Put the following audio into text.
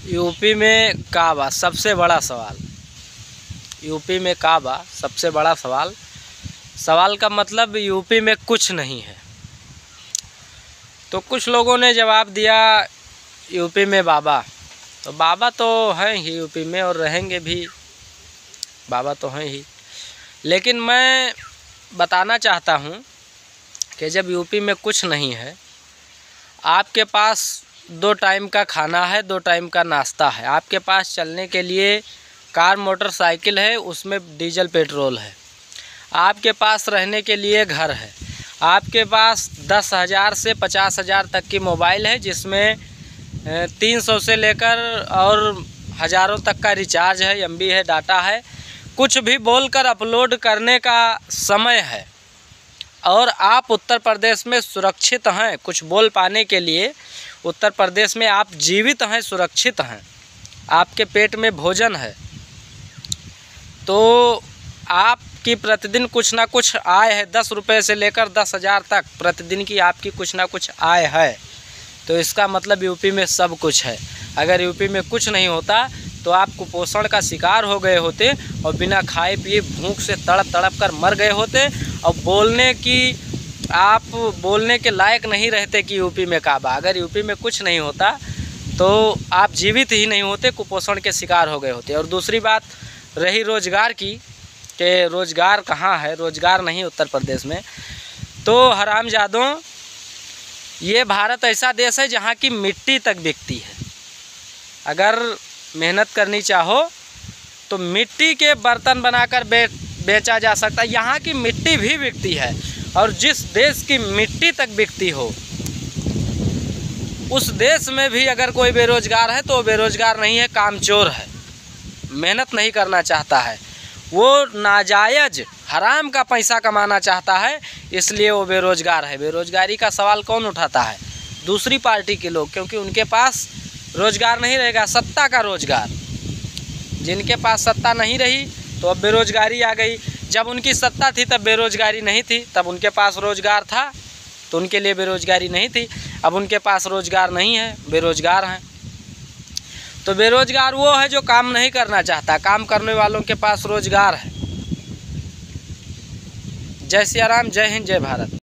UP में काबा सबसे बड़ा सवाल। यूपी में काबा सबसे बड़ा सवाल। सवाल का मतलब यूपी में कुछ नहीं है। तो कुछ लोगों ने जवाब दिया यूपी में बाबा। तो बाबा तो हैं ही यूपी में और रहेंगे भी, बाबा तो हैं ही। लेकिन मैं बताना चाहता हूँ कि जब यूपी में कुछ नहीं है, आपके पास 2 टाइम का खाना है, 2 टाइम का नाश्ता है, आपके पास चलने के लिए कार मोटरसाइकिल है, उसमें डीजल पेट्रोल है, आपके पास रहने के लिए घर है, आपके पास 10,000 से 50,000 तक की मोबाइल है, जिसमें 300 से लेकर और हज़ारों तक का रिचार्ज है, एमबी है, डाटा है, कुछ भी बोलकर अपलोड करने का समय है। और आप उत्तर प्रदेश में सुरक्षित हैं। कुछ बोल पाने के लिए उत्तर प्रदेश में आप जीवित हैं, सुरक्षित हैं, आपके पेट में भोजन है, तो आपकी प्रतिदिन कुछ ना कुछ आय है। 10 रुपये से लेकर 10,000 तक प्रतिदिन की आपकी कुछ ना कुछ आय है। तो इसका मतलब यूपी में सब कुछ है। अगर यूपी में कुछ नहीं होता तो आप कुपोषण का शिकार हो गए होते और बिना खाए पिए भूख से तड़प तड़प कर मर गए होते और आप बोलने के लायक नहीं रहते कि यूपी में काबा। अगर यूपी में कुछ नहीं होता तो आप जीवित ही नहीं होते, कुपोषण के शिकार हो गए होते। और दूसरी बात रही रोज़गार की, कि रोज़गार कहाँ है, रोज़गार नहीं उत्तर प्रदेश में। तो हरामजादों, ये भारत ऐसा देश है जहाँ की मिट्टी तक बिकती है। अगर मेहनत करनी चाहो तो मिट्टी के बर्तन बनाकर बेचा जा सकता है। यहाँ की मिट्टी भी बिकती है, और जिस देश की मिट्टी तक बिकती हो उस देश में भी अगर कोई बेरोज़गार है तो बेरोज़गार नहीं है, कामचोर है, मेहनत नहीं करना चाहता है, वो नाजायज़ हराम का पैसा कमाना चाहता है, इसलिए वो बेरोज़गार है। बेरोज़गारी का सवाल कौन उठाता है? दूसरी पार्टी के लोग, क्योंकि उनके पास रोज़गार नहीं रहेगा, सत्ता का रोज़गार। जिनके पास सत्ता नहीं रही तो अब बेरोज़गारी आ गई। जब उनकी सत्ता थी तब बेरोज़गारी नहीं थी, तब उनके पास रोज़गार था तो उनके लिए बेरोज़गारी नहीं थी। अब उनके पास रोज़गार नहीं है, बेरोज़गार हैं। तो बेरोज़गार वो है जो काम नहीं करना चाहता, काम करने वालों के पास रोज़गार है। जय सिया राम, जय हिंद, जय भारत।